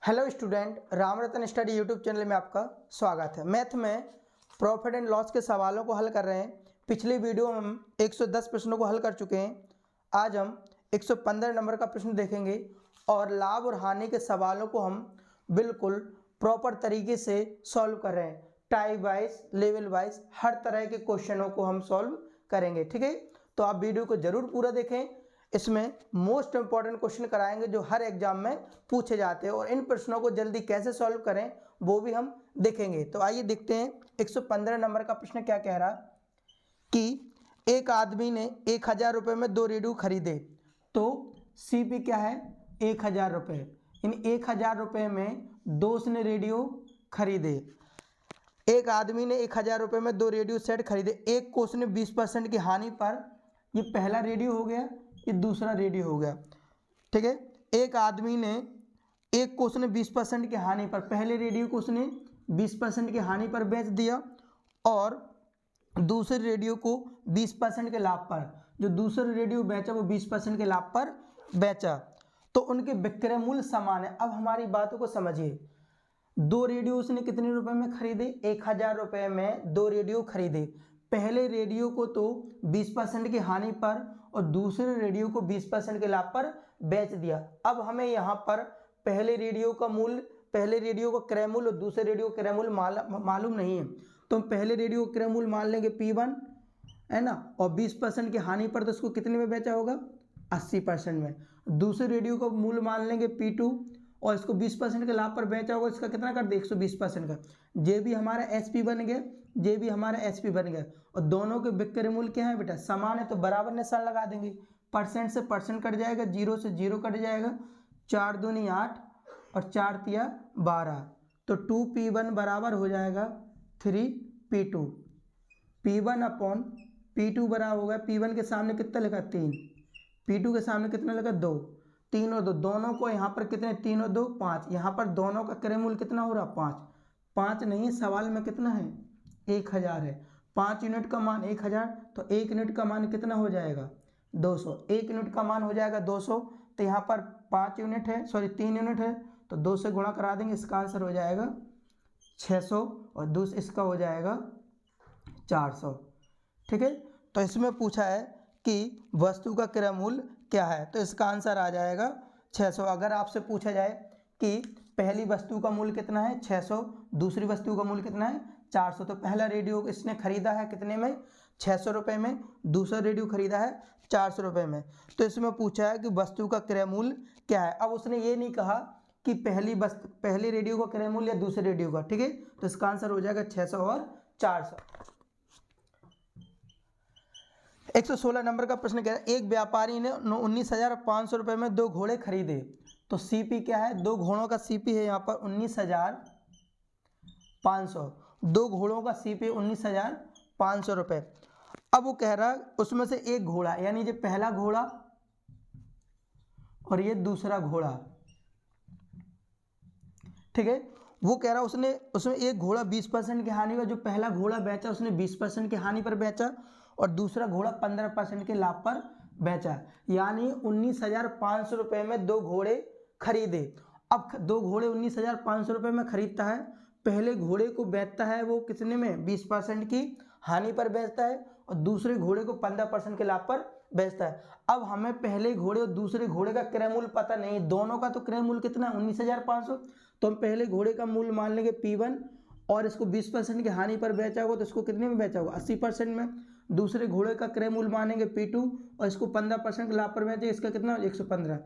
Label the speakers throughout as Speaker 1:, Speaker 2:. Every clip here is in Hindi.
Speaker 1: हेलो स्टूडेंट, राम रतन स्टडी यूट्यूब चैनल में आपका स्वागत है। मैथ में प्रॉफिट एंड लॉस के सवालों को हल कर रहे हैं। पिछली वीडियो में हम 110 प्रश्नों को हल कर चुके हैं। आज हम 115 नंबर का प्रश्न देखेंगे और लाभ और हानि के सवालों को हम बिल्कुल प्रॉपर तरीके से सॉल्व कर रहे हैं। टाइप वाइज, लेवल वाइज हर तरह के क्वेश्चनों को हम सॉल्व करेंगे। ठीक है, तो आप वीडियो को जरूर पूरा देखें। इसमें मोस्ट इंपॉर्टेंट क्वेश्चन कराएंगे जो हर एग्जाम में पूछे जाते हैं और इन प्रश्नों को जल्दी कैसे सॉल्व करें वो भी हम देखेंगे। तो आइए देखते हैं 115 नंबर का प्रश्न क्या कह रहा कि एक आदमी ने 1000 रुपये में 2 रेडियो खरीदे। तो सीपी क्या है? 1000 रुपये। इन 1000 रुपये में 2 उसने रेडियो खरीदे। एक आदमी ने 1000 रुपये में 2 रेडियो सेट खरीदे। एक को उसने 20% की हानि पर, ये पहला रेडियो हो गया, ये दूसरा रेडियो हो गया। ठीक है, एक आदमी ने एक को उसने 20% की हानि पर, पहले रेडियो को उसने 20% की हानि पर बेच दिया और दूसरे रेडियो को 20% के लाभ पर, जो दूसरा रेडियो बेचा वो 20% के लाभ पर बेचा। तो उनके विक्रय मूल्य समान है। अब हमारी बातों को समझिए। 2 रेडियो उसने कितने रुपए में खरीदे? 1000 रुपये में 2 रेडियो खरीदे। पहले रेडियो को तो 20% की हानि पर और दूसरे रेडियो को 20% के लाभ पर बेच दिया। अब हमें यहाँ पर पहले रेडियो का मूल्य, पहले रेडियो का क्रय मूल्य और दूसरे रेडियो का क्रय मूल्य मालूम नहीं है, तो हम पहले रेडियो का क्रय मूल्य मान लेंगे P1, है ना, और 20% की हानि पर तो उसको कितने में बेचा होगा? 80% में। दूसरे रेडियो का मूल्य मान लेंगे P2 और इसको 20% के लाभ पर बेचा होगा, इसका कितना कर दे? 120% का। जे भी हमारा SP बन गया, जे भी हमारा SP बन गया और दोनों के विक्रय मूल्य क्या है बेटा? समान है, तो बराबर निशान लगा देंगे। परसेंट से परसेंट कट जाएगा, 0 से 0 कट जाएगा। 4 दूनी 8 और 4 तिया 12, तो 2P1 बराबर हो जाएगा 3P2। P1 अपॉन P2 बराबर होगा, P1 के सामने कितना लिखा? 3, P2 के सामने कितना लगा? 2। 3 और 2, दोनों को यहाँ पर कितने? 3 और 2 5। यहाँ पर दोनों का क्रय मूल्य कितना हो रहा? 5। 5 नहीं, सवाल में कितना है? 1000 है। 5 यूनिट का मान 1000, तो 1 यूनिट का मान कितना हो जाएगा? 200। 1 यूनिट का मान हो जाएगा 200, तो यहाँ पर 5 यूनिट है, सॉरी 3 यूनिट है, तो 2 से गुणा करा देंगे, इसका आंसर हो जाएगा 600 और दूसरा इसका हो जाएगा 400। ठीक है, तो इसमें पूछा है कि वस्तु का क्रय मूल्य क्या है, तो इसका आंसर आ जाएगा 600। अगर आपसे पूछा जाए कि पहली वस्तु का मूल्य कितना है? 600, दूसरी वस्तु का मूल्य कितना है? 400, तो पहला रेडियो इसने खरीदा है कितने में? 600 रुपये में। दूसरा रेडियो खरीदा है 400 रुपये में। तो इसमें पूछा है कि वस्तु का क्रय मूल्य क्या है। अब उसने ये नहीं कहा कि पहले रेडियो का क्रय मूल्य या दूसरे रेडियो का। ठीक है, तो इसका आंसर हो जाएगा 600 और 400। 116 नंबर का प्रश्न कह रहा है, एक व्यापारी ने 19,500 रुपये में 2 घोड़े खरीदे। तो सीपी क्या है? 2 घोड़ों का सीपी है यहाँ पर 19,500। 2 घोड़ों का सीपी 19,500 रुपये। अब वो कह रहा है उसमें से एक घोड़ा, यानी ये पहला घोड़ा और ये दूसरा घोड़ा। ठीक है, वो कह रहा उसमें एक घोड़ा 20% की हानि पर, जो पहला घोड़ा बेचा उसने 20% की हानि पर बेचा और दूसरा घोड़ा 15% के लाभ पर बेचा, यानी 19,500 रुपये में 2 घोड़े खरीदे। अब 2 घोड़े 19,500 रुपये में खरीदता है, पहले घोड़े को बेचता है वो कितने में? 20% की हानि पर बेचता है और दूसरे घोड़े को 15% के लाभ पर बेचता है। अब हमें पहले घोड़े और दूसरे घोड़े का क्रय मूल्य पता नहीं, दोनों का तो क्रय मूल्य कितना? 19,500। तो हम पहले घोड़े का मूल्य मान लेंगे P1 और इसको 20% की हानि पर बेचा होगा, तो इसको कितने में बेचा होगा? 80% में। दूसरे घोड़े का क्रय मूल्य मानेंगे P2 और इसको 15% के लाभ पर बेचे, इसका कितना? 115।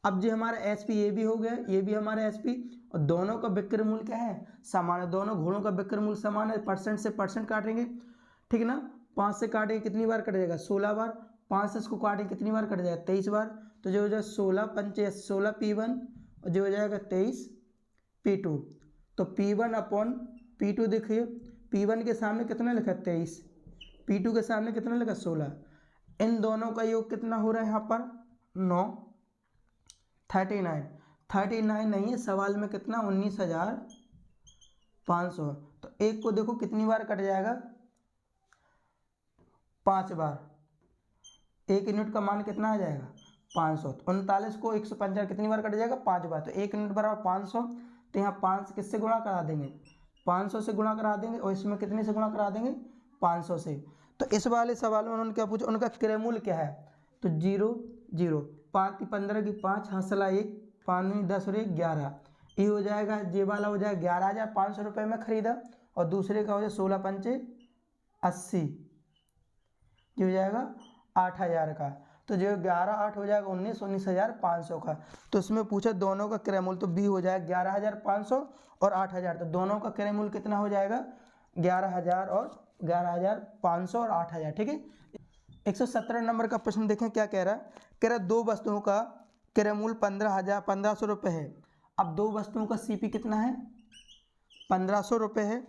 Speaker 1: अब जो हमारा SP ये भी हो गया, ये भी हमारा SP, और दोनों का विक्रय मूल्य क्या है? समान है। दोनों घोड़ों का विक्रय मूल्य समान है, परसेंट से परसेंट काटेंगे। ठीक है ना, 5 से काटेंगे कितनी बार कट जाएगा? 16 बार। 5 से इसको काटेंगे कितनी बार कट जाएगा? 23 बार। तो जो हो जाएगा 16 पंचे 16 P1 और जो हो जाएगा 23 P2। तो P1 अपॉन P2, देखिए P1 के सामने कितना लिखा? 23, P2 के सामने कितना लिखा? 16। इन दोनों का योग कितना हो रहा है यहाँ पर? 9। 39 नहीं है, सवाल में कितना? 19,500। तो एक को देखो कितनी बार कट जाएगा? 5 बार। 1 यूनिट का मान कितना आ जाएगा? 500। 39 को 150 कितनी बार कट जाएगा? 5 बार। तो 1 यूनिट बराबर 500। तो यहाँ 5 किससे गुणा करा देंगे? 500 से गुणा करा देंगे। और इसमें कितने से गुणा करा देंगे? 500 से। तो इस वाले सवाल में उन्होंने क्या पूछा? उनका क्रयमूल्य क्या है? तो 0 0, 5 की 15 की 5, हासिला 1, 5 दूनी 10 और 1 11। ये हो जाएगा, ये वाला हो जाएगा 11,500 रुपये में खरीदा। और दूसरे का हो जाएगा 16 पंचे 80, ये हो जाएगा 8,000 का। तो जो 11 8 हो जाएगा 19, 19,500 का। तो इसमें पूछा दोनों का क्रयमूल्य, तो बी हो जाएगा 11,500 और 8,000। तो दोनों का क्रयमूल्य कितना हो जाएगा? 11,000 और 11,500 और 8,000। ठीक है। 117 नंबर का प्रश्न देखें क्या कह रहा है। कह रहा है दो वस्तुओं का क्रयमूल्य 15,000 रुपये है। अब दो वस्तुओं का सीपी कितना है? 1,500 रुपये है।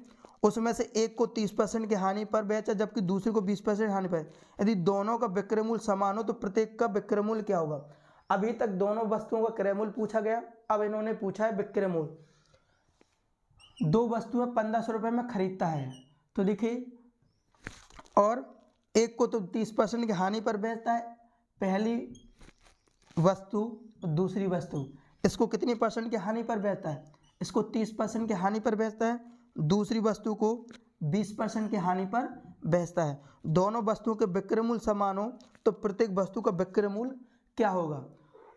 Speaker 1: उसमें से एक को 30% की हानि पर बेचा, जबकि दूसरे को 20% हानि पर। यदि दोनों का विक्रय मूल्य समान हो तो प्रत्येक का विक्रय मूल्य क्या होगा? अभी तक दोनों वस्तुओं का क्रय मूल्य पूछा गया, अब इन्होंने पूछा है विक्रय मूल्य। दो वस्तुएं 1,500 रुपये में खरीदता है, तो देखिए, और एक को तो 30% की हानि पर बेचता है, पहली वस्तु दूसरी वस्तु। इसको कितनी परसेंट की हानि पर बेचता है? इसको 30% की हानि पर बेचता है, दूसरी वस्तु को 20% की हानि पर बेचता है। दोनों वस्तुओं के विक्रय मूल्य समान हो तो प्रत्येक वस्तु का विक्रय मूल्य क्या होगा?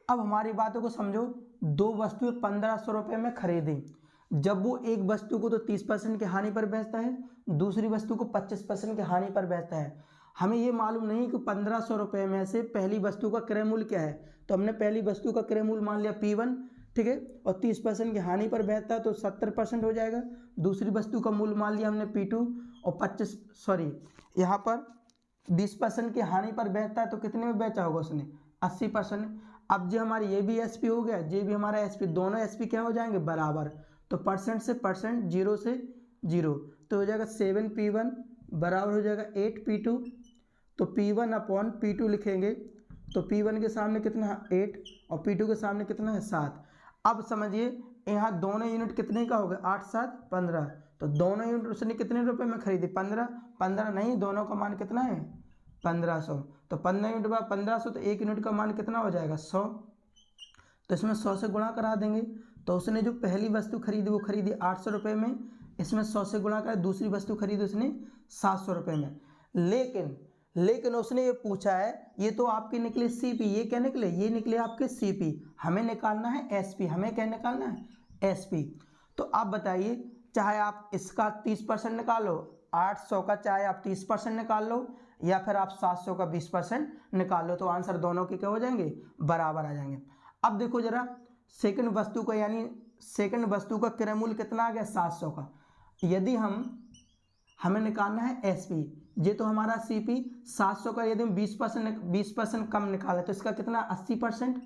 Speaker 1: अब हमारी बातों को समझो। दो वस्तुएं 1,500 रुपये में खरीदी, जब वो एक वस्तु को तो 30% की हानि पर बेचता है, दूसरी वस्तु को 25% की हानि पर बेचता है। हमें ये मालूम नहीं कि 1,500 रुपये में से पहली वस्तु का क्रय मूल्य क्या है। तो हमने पहली वस्तु का क्रय मूल्य मान लिया P1, ठीक है, और 30% की हानि पर बेचता है तो 70% हो जाएगा। दूसरी वस्तु का मूल्य मान लिया हमने P2 और यहाँ पर 20% की हानि पर बेचता है तो कितने में बेचा होगा उसने? 80%। अब जो हमारी ये भी SP हो गया, ये भी हमारा SP, दोनों SP क्या हो जाएंगे? बराबर। तो परसेंट से परसेंट, 0 से 0, तो हो जाएगा 7P1 बराबर हो जाएगा 8P2। तो P1 अपॉन P2 लिखेंगे, तो P1 के सामने कितना है? 8, और P2 के सामने कितना है? 7। अब समझिए यहाँ दोनों यूनिट कितने का हो गया? 8 7 15। तो दोनों यूनिट उसने कितने रुपए में खरीदी? 15 नहीं, दोनों का मान कितना है? 1,500। तो 15 यूनिट बाय 1,500, तो एक यूनिट का मान कितना हो जाएगा? 100। तो इसमें 100 से गुणा करा देंगे। तो उसने जो पहली वस्तु खरीदी वो खरीदी 800 रुपये में, इसमें 100 से गुणा करा। दूसरी वस्तु खरीदी उसने 700 रुपये में। लेकिन उसने ये पूछा है, ये तो आपके निकले CP, ये क्या निकले? ये निकले आपके CP। हमें निकालना है SP। हमें क्या निकालना है? SP। तो आप बताइए, चाहे आप इसका 30% निकालो 800 का, चाहे आप 30% निकाल लो, या फिर आप 700 का 20% निकाल लो, तो आंसर दोनों के क्या हो जाएंगे? बराबर आ जाएंगे। अब देखो जरा, सेकंड वस्तु का, यानी सेकंड वस्तु का क्रय मूल्य कितना आ गया? 700 का। यदि हमें निकालना है SP, ये तो हमारा CP 700 का, यदि हम 20% कम निकालें तो इसका कितना? 80%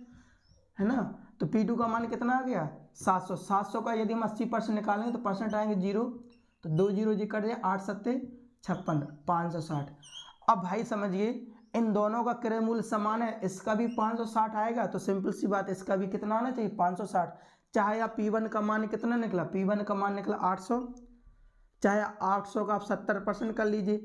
Speaker 1: है ना। तो P2 का मान कितना आ गया? 700 का यदि हम 80% निकालेंगे तो परसेंट आएंगे 0, तो 2 0 जी कट जाए, 8 7 56, 560। अब भाई समझिए, इन दोनों का क्रय मूल्य समान है, इसका भी 560 आएगा, तो सिंपल सी बात, इसका भी कितना आना चाहिए? 560। चाहे आप P1 का मान कितना निकला? P1 का मान निकला 800, चाहे 800 का आप 70% कर लीजिए,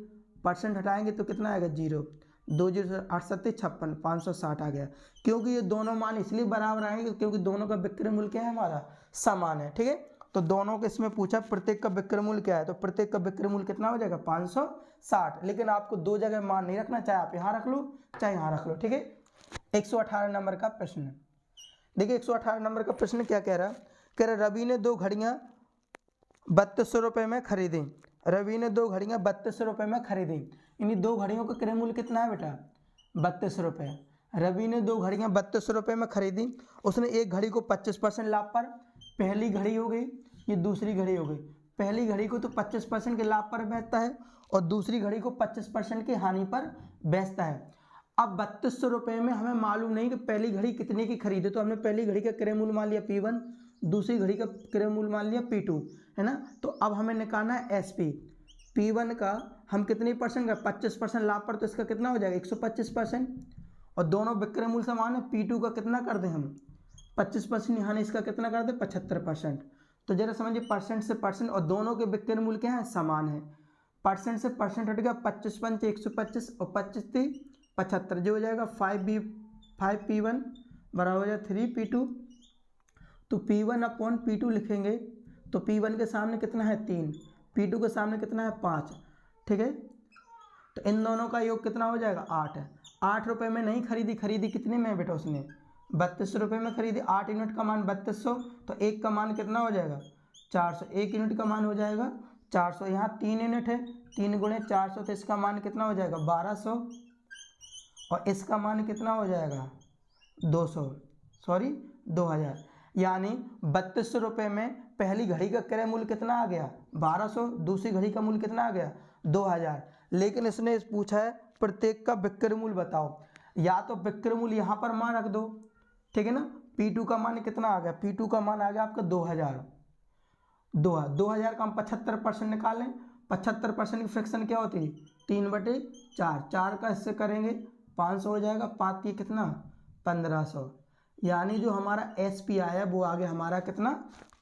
Speaker 1: परसेंट हटाएंगे तो कितना आएगा? 0। 2 0 से 8 7 56, 560 आ गया। क्योंकि ये दोनों मान इसलिए बराबर आएंगे क्योंकि दोनों का विक्रय मूल्य क्या है? हमारा समान है। ठीक है। तो दोनों के इसमें पूछा प्रत्येक का विक्रय मूल्य क्या है, तो प्रत्येक का विक्रय मूल्य कितना हो जाएगा? 560। लेकिन आपको दो जगह मान नहीं रखना, चाहे आप यहाँ रख लो चाहे यहाँ रख लो। ठीक है। 118 नंबर का प्रश्न देखिए। 118 नंबर का प्रश्न क्या कह रहा है? कह रहा रवि ने दो घड़ियां 3200 रुपये में खरीदी। रवि ने दो घड़ियां 3200 रुपये में खरीदी। इन्हीं दो घड़ियों का क्रय मूल्य कितना है बेटा? 32 रुपये। रवि ने दो घड़ियां 3200 रुपये में खरीदी। उसने एक घड़ी को 25% लाभ पर, पहली घड़ी हो गई, ये दूसरी घड़ी हो गई। पहली घड़ी को तो 25% के लाभ पर बेचता है और दूसरी घड़ी को 25% की हानि पर बेचता है। अब 3200 रुपये में हमें मालूम नहीं कि पहली घड़ी कितने की खरीदे, तो हमने पहली घड़ी का क्रय मूल्य मान लिया P1, दूसरी घड़ी का क्रय मूल्य मान लिया P2, है ना। तो अब हमें निकालना है SP। P1 का हम कितनी परसेंट का? 25% लाभ पर, तो इसका कितना हो जाएगा? 125%। और दोनों विक्रय मूल्य समान है। P2 का कितना कर दें हम? 25%, यानी इसका कितना कर दें? 75%। तो जरा समझिए, परसेंट से परसेंट, और दोनों के विक्रय मूल्य क्या है? समान है। परसेंट से परसेंट हट गया, 25 पंच 125 और 25 3 75, जो हो जाएगा 5B 5P1 बराबर हो जाए 3P2। तो P1 अपॉन P2 लिखेंगे तो P1 के सामने कितना है 3, P2 के सामने कितना है 5, ठीक है। तो इन दोनों का योग कितना हो जाएगा 8 है। 8 रुपये में नहीं खरीदी, खरीदी कितने में बेटा उसने 3200 रुपये में खरीदी। 8 यूनिट का मान 3200, तो एक का मान कितना हो जाएगा 400, एक यूनिट का मान हो जाएगा 400। यहाँ 3 यूनिट है, 3 गुणे 400, तो इसका मान कितना हो जाएगा 1200, और इसका मान कितना हो जाएगा 2000। यानी 3200 रुपये में पहली घड़ी का क्रय मूल्य कितना आ गया 1200, दूसरी घड़ी का मूल्य कितना आ गया 2000। लेकिन इसने पूछा है प्रत्येक का विक्रय मूल्य बताओ। या तो विक्रय मूल्य यहाँ पर मान रख दो, ठीक है ना। P2 का मान कितना आ गया, P2 का मान आ गया आपका 2000। 2000 का हम 75% निकालें। 75% की फ्रैक्शन क्या होती है 3/4। 4 का इससे करेंगे 500 हो जाएगा, 5 की कितना 1500। यानी जो हमारा SP आया वो आ गया हमारा कितना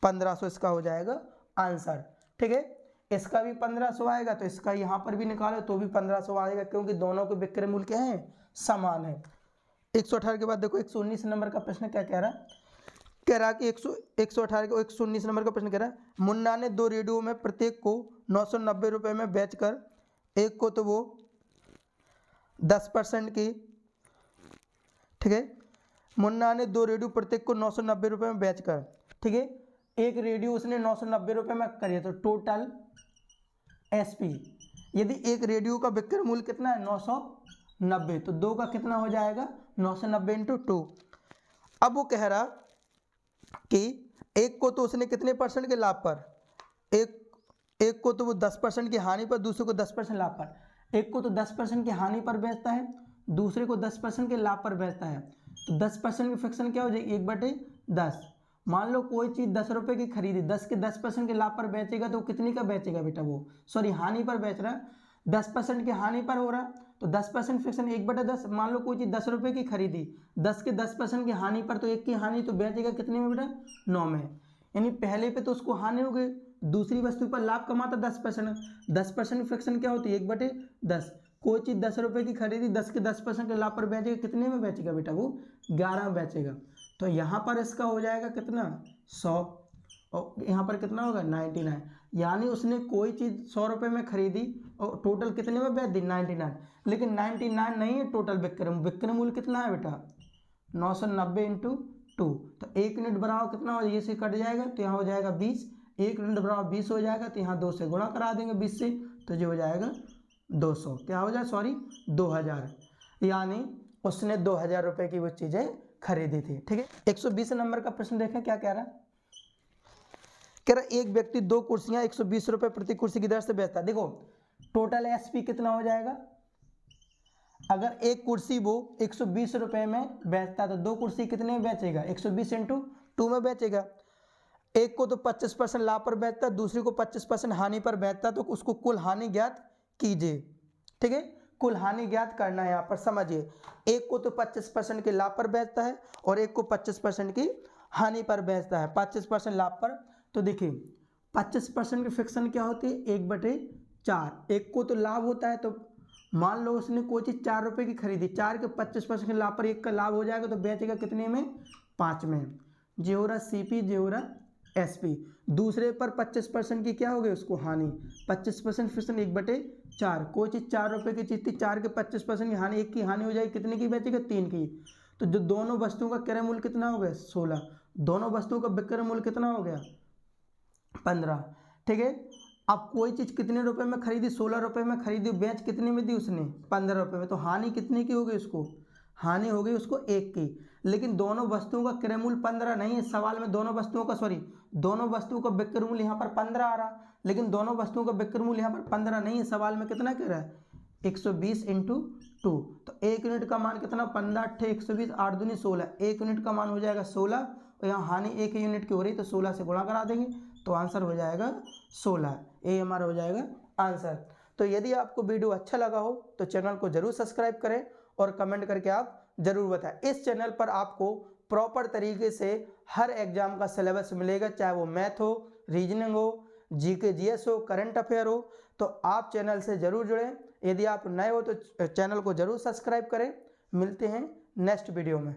Speaker 1: 1500, इसका हो जाएगा आंसर, ठीक है। इसका भी 1500 आएगा, तो इसका यहाँ पर भी निकालो तो भी 1500 आएगा, क्योंकि दोनों के विक्रय मूल्य क्या है समान है। 118 के बाद देखो 119 नंबर का प्रश्न क्या कह रहा है। कह रहा है कि 118 को 119 नंबर का प्रश्न कह रहा है, मुन्ना ने 2 रेडियो में प्रत्येक को 990 रुपये में बेचकर, एक को तो वो 10% की, ठीक है। मुन्ना ने 2 रेडियो प्रत्येक को 990 रुपये में बेचकर, ठीक है, एक रेडियो उसने 990 रुपये में करी है, तो टोटल SP, यदि एक रेडियो का विक्रय मूल्य कितना है 990, तो 2 का कितना हो जाएगा 990 × 2। अब वो कह रहा कि एक को तो उसने कितने % के लाभ पर, एक को तो वो 10% की हानि पर, दूसरे को 10% लाभ पर। एक को तो 10% की हानि पर बेचता है, दूसरे को 10% के लाभ पर बेचता है। तो 10% की फ्रैक्शन क्या हो जाएगी 1/10। मान लो कोई चीज़ 10 रुपये की खरीदी, 10 के 10% के लाभ पर बेचेगा तो कितनी का बेचेगा बेटा, वो सॉरी हानि पर बेच रहा है, 10% की हानि पर हो रहा, तो 10% फ्रैक्शन 1/10। मान लो कोई चीज़ 10 रुपये की खरीदी, 10 के 10% की हानि पर, तो एक की हानि, तो बेचेगा कितने में बेटा 9 में। यानी पहले पे तो उसको हानि हो गई, दूसरी वस्तु पर लाभ कमाता 10%। 10% फ्रैक्शन क्या होती है 1/10। कोई चीज़ 10 रुपये की खरीदी, 10 के 10% के लाभ पर बेचेगा, कितने में बेचेगा बेटा वो 11 में बेचेगा। तो यहाँ पर इसका हो जाएगा कितना 100, और यहाँ पर कितना होगा 99। यानी उसने कोई चीज़ 100 रुपये में खरीदी और टोटल कितने में बेच दी 99। लेकिन 99 नहीं है टोटल विक्रय मूल्य कितना है बेटा 990 × 2। तो 1 यूनिट बराबर कितना हो जाएगा, ये से कट जाएगा तो यहाँ हो जाएगा 20। 1 यूनिट बराबर 20 हो जाएगा, तो यहाँ 2 से गुणा करा देंगे 20 से, तो जो हो जाएगा 200, क्या हो जाए सॉरी 2000। यानी उसने 2000 रुपये की वो चीज़ें खरीदी थी, ठीक है। 120 नंबर का प्रश्न देखें क्या कह रहा है। कह रहा एक व्यक्ति 2 कुर्सियां 120 रुपये प्रति कुर्सी की दर से बेचता है। देखो टोटल SP कितना हो जाएगा, अगर एक कुर्सी वो 120 रुपये में बेचता है तो 2 कुर्सी कितने में बेचेगा 120 × 2 में बेचेगा। एक को तो 25% लाभ पर बेचता है, दूसरी को 25% हानि पर बेचता है, तो उसको कुल हानि ज्ञात कीजिए, ठीक है। कुल हानि ज्ञात करना है, यहाँ पर समझिए। एक को तो 25% के लाभ पर बेचता है और एक को 25% की हानि पर बेचता है, 25% लाभ पर। तो देखिए 25% की फ्रैक्शन क्या होती है 1/4। एक को तो लाभ होता है, तो मान लो उसने कोई चीज़ 4 रुपये की खरीदी, 4 के 25% के लाभ पर 1 का लाभ हो जाएगा, तो बेचेगा कितने में 5 में। जे हो रहा CP, जे हो रहा SP। दूसरे पर 25% की क्या हो गई उसको हानि, 25% फ्रैक्शन 1/4। कोई चीज़ 4 रुपये की चीज़ थी, 4 के 25% की हानि, 1 की हानि हो जाएगी, कितने की बेचेगा 3 की। तो जो दोनों वस्तुओं का क्रय मूल्य कितना हो गया 16, दोनों वस्तुओं का विक्रय मूल्य कितना हो गया 15, ठीक है। अब कोई चीज़ कितने रुपए में खरीदी 16 रुपये में खरीदी, बेच कितने में दी उसने 15 रुपये में, तो हानि कितने की हो गई उसको, हानि हो गई उसको 1 की। लेकिन दोनों वस्तुओं का क्रय मूल्य 15 नहीं है, सवाल में दोनों वस्तुओं का विक्रय मूल्य यहाँ पर 15 आ रहा, लेकिन दोनों वस्तुओं का विक्रय मूल्य यहाँ पर 15 नहीं है, सवाल में कितना कह रहा है 120 × 2। तो 1 यूनिट का मान कितना 15 8 120, 8 दूनी 16, 1 यूनिट का मान हो जाएगा 16, और यहाँ हानि 1 यूनिट की हो रही, तो 16 से गुणा करा देंगे, तो आंसर हो जाएगा 16। ये हमारा हो जाएगा आंसर। तो यदि आपको वीडियो अच्छा लगा हो तो चैनल को जरूर सब्सक्राइब करें और कमेंट करके आप जरूर बताएं। इस चैनल पर आपको प्रॉपर तरीके से हर एग्जाम का सिलेबस मिलेगा, चाहे वो मैथ हो, रीजनिंग हो, GK GS हो, करंट अफेयर हो। तो आप चैनल से जरूर जुड़ें। यदि आप नए हो तो चैनल को जरूर सब्सक्राइब करें। मिलते हैं नेक्स्ट वीडियो में।